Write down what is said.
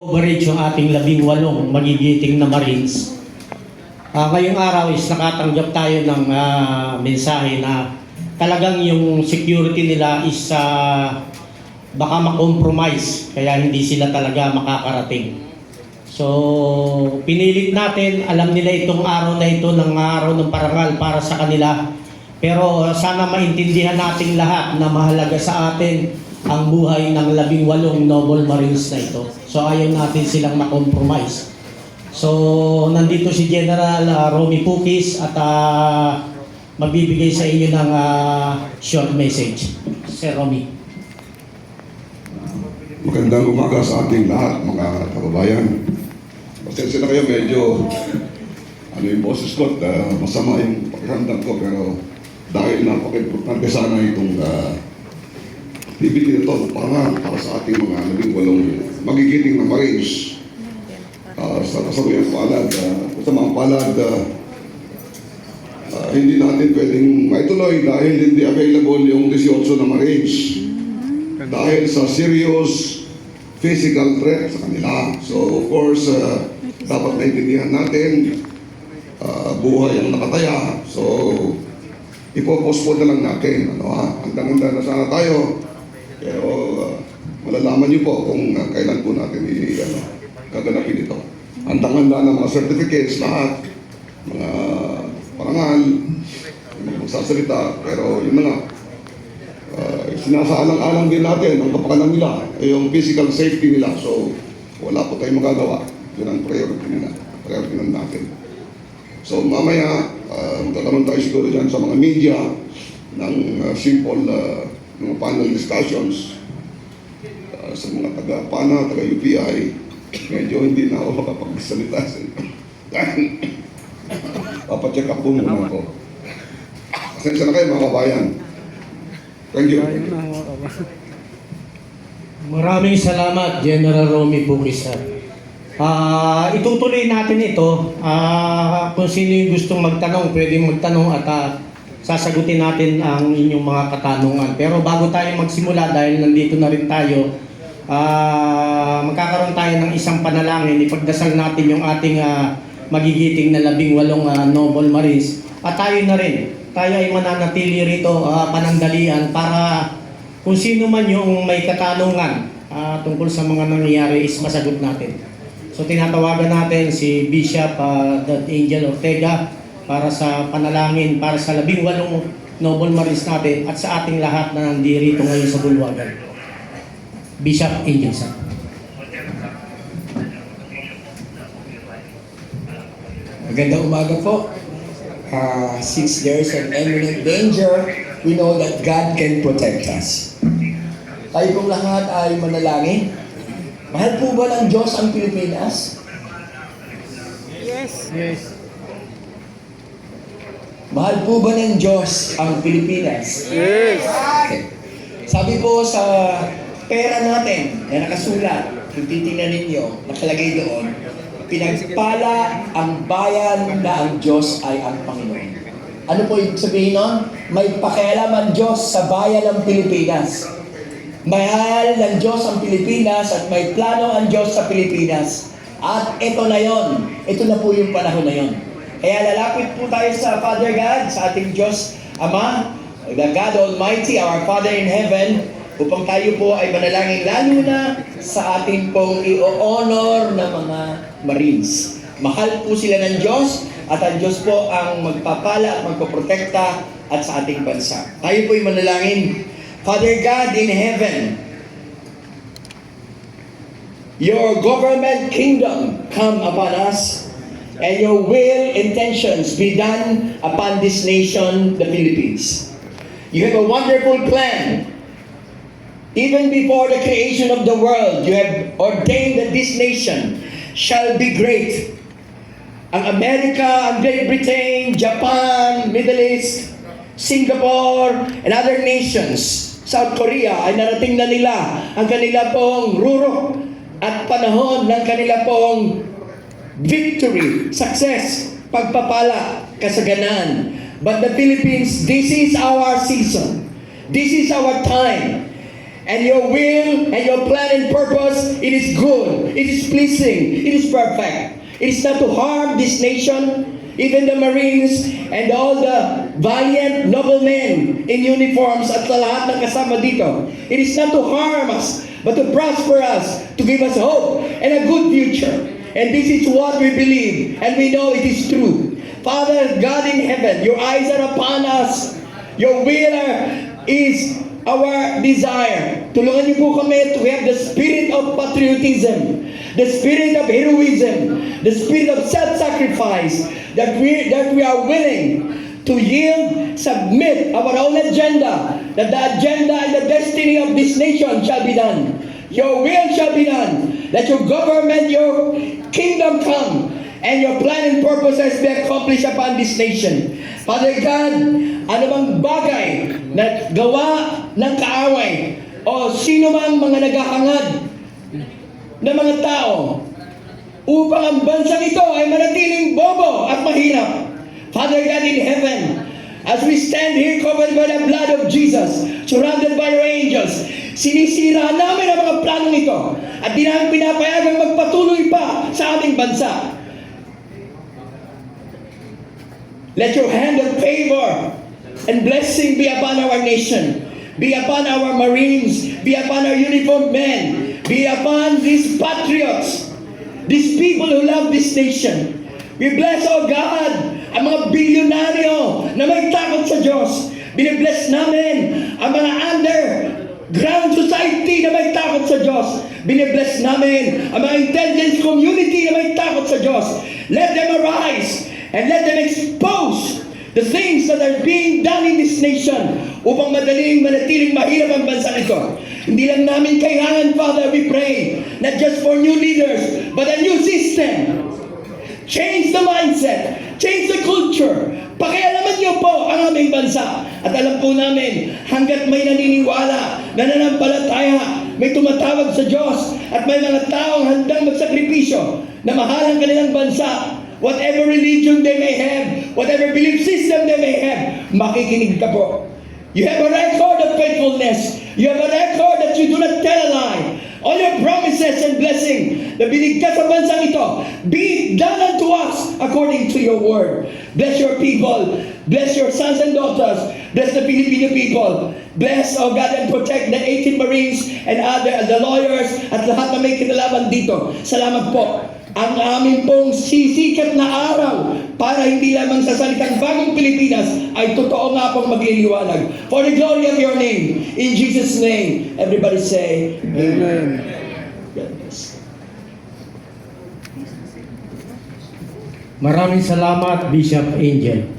Coverage yung ating 18 magigiting na Marines. Ngayong araw is nakatanggap tayo ng mensahe na talagang yung security nila is baka makompromise, kaya hindi sila talaga makakarating. So, pinilit natin, alam nila itong araw na ito ng araw ng parangal para sa kanila. Pero sana maintindihan nating lahat na mahalaga sa atin ang buhay ng 18 Noble Marines na ito. So ayaw natin silang makompromise. So nandito si General Romy Pukis at magbibigay sa inyo ng short message. Sir Romy. Magandang umaga sa ating lahat, mga kababayan. Pasensya na kayo, medyo yung boses ko, masama yung pakiramdam ko, pero dahil napaka-importante sana itong bibigyan ito para sa ating mga 18 magigiting na Marines. Sa kasabuyang palad, kasamang palad, hindi natin pwedeng maituloy dahil hindi available yung 18 na Marines. Dahil sa serious physical threat sa kanila. So of course, dapat maintindihan natin, buhay ang nakataya. So ipopostpone na lang natin. Hanggang-handa na sana tayo. Pero malalaman niyo po kung kailan po natin gaganapin ito. Handa ng mga certificates, lahat, mga parangal, mga magsasalita. Pero yun na nga, sinasaalang-alang din natin ang kapakanan nila, yung physical safety nila. So wala po tayong magagawa. Yun ang priority nila, priority natin. So mamaya, magkakaroon tayo siguro dyan sa mga media ng simple mga panel discussions sa mga taga-PANA, taga-UPI. Medyo hindi na ako makapagsalita. Papacheck up po muna ako. Pasensya na kayo, mga kabayan. Thank you. Maraming salamat, General Romy Pukis. Itutuloy natin ito. Kung sino yung gustong magtanong, pwedeng magtanong at sasagutin natin ang inyong mga katanungan. Pero bago tayo magsimula, dahil nandito na rin tayo, magkakaroon tayo ng isang panalangin. Ipagdasal natin yung ating magigiting na 18 Noble Marines. At tayo na rin, tayo ay mananatili rito panandalian para kung sino man yung may katanungan tungkol sa mga nangyayari is masagot natin. So tinatawagan natin si Bishop Angel Ortega para sa panalangin, para sa 18 Noble Marines natin at sa ating lahat na nandito ngayon sa Bulwagan. Bishop Angel, sir. Magandang umaga po. Since there's an imminent danger, we know that God can protect us. Tayo pong lahat ay manalangin. Mahal po ba ng Diyos ang Pilipinas? Yes. Yes. Mahal po ba ng Diyos ang Pilipinas? Yes. Okay. Sabi po sa pera natin na nakasulat, kung titingnan ninyo, nakalagay doon, pinagpala ang bayan na ang Diyos ay ang Panginoon. Ano po ibig sabihin nun? May pakialam ang Diyos sa bayan ng Pilipinas. Mahal ng Diyos ang Pilipinas at may plano ang Diyos sa Pilipinas. At ito na yon. Ito na po yung panahon na yon. Kaya lalapit po tayo sa Father God, sa ating Diyos Ama, the God Almighty, our Father in Heaven, upang tayo po ay manalangin lalo na sa ating pong i-honor na mga Marines. Mahal po sila ng Diyos at ang Diyos po ang magpapala at magpoprotekta at sa ating bansa. Tayo po ay manalangin. Father God in Heaven, your government kingdom come upon us, and your will, intentions be done upon this nation, the Philippines. You have a wonderful plan. Even before the creation of the world, you have ordained that this nation shall be great. Ang Amerika, ang Great Britain, Japan, Middle East, Singapore, and other nations, South Korea, ay narating na nila ang kanila pong rurok at panahon ng kanila pong victory, success, pagpapala, kasaganaan. But the Philippines, this is our season. This is our time. And your will and your plan and purpose, it is good, it is pleasing, it is perfect. It is not to harm this nation, even the Marines and all the valiant noblemen in uniforms at sa lahat ng kasama dito. It is not to harm us, but to prosper us, to give us hope and a good future. And this is what we believe, and we know it is true. Father God in heaven, your eyes are upon us. Your will is our desire. Tulungan niyo po kami to have the spirit of patriotism, the spirit of heroism, the spirit of self-sacrifice, that we are willing to yield, submit our own agenda, that the agenda and the destiny of this nation shall be done. Your will shall be done. Let your government, your kingdom come, and your plan and purposes be accomplished upon this nation. Father God, anumang bagay na gawa ng kaaway o sino mang mga naghahangad na mga tao upang ang bansang ito ay manatiling bobo at mahirap. Father God in heaven, as we stand here covered by the blood of Jesus, surrounded by your angels, sinisira namin ang mga planong ito at di namin pinapayagang magpatuloy pa sa aming bansa. Let your hand of favor and blessing be upon our nation, be upon our Marines, be upon our uniformed men, be upon these patriots, these people who love this nation. We bless, oh God, ang mga bilyonaryo na may takot sa Diyos. Binibless namin ang mga underground society na may takot sa Diyos. Binibless namin ang mga intelligence community na may takot sa Diyos. Let them arise and let them expose the things that are being done in this nation upang manatiling mahirap ang bansa ito. Hindi lang namin kailangan, Father, we pray, not just for new leaders, but a new system. Change the mindset, change the culture. Pakialaman niyo po ang aming bansa. At alam po namin, hanggat may naniniwala, nananampalataya, may tumatawag sa Diyos, at may mga taong handang magsakripisyo na mahal ang kanilang bansa, whatever religion they may have, whatever belief system they may have, makikinig ka po. You have a record of faithfulness. You have a record that you do not tell a lie. All your promises and blessing na binigkas sa bansang ito, be done unto us according to your word. Bless your people. Bless your sons and daughters. Bless the Filipino people. Bless, oh God, and protect the 18 Marines and the lawyers at lahat na may kinalaman dito. Salamat po. Ang amin pong sisikat na araw para hindi lamang sa salitang bagong Pilipinas ay totoo nga pong magliliwanag. For the glory of your name, in Jesus' name, everybody say, Amen. God bless. Maraming salamat, Bishop Angel.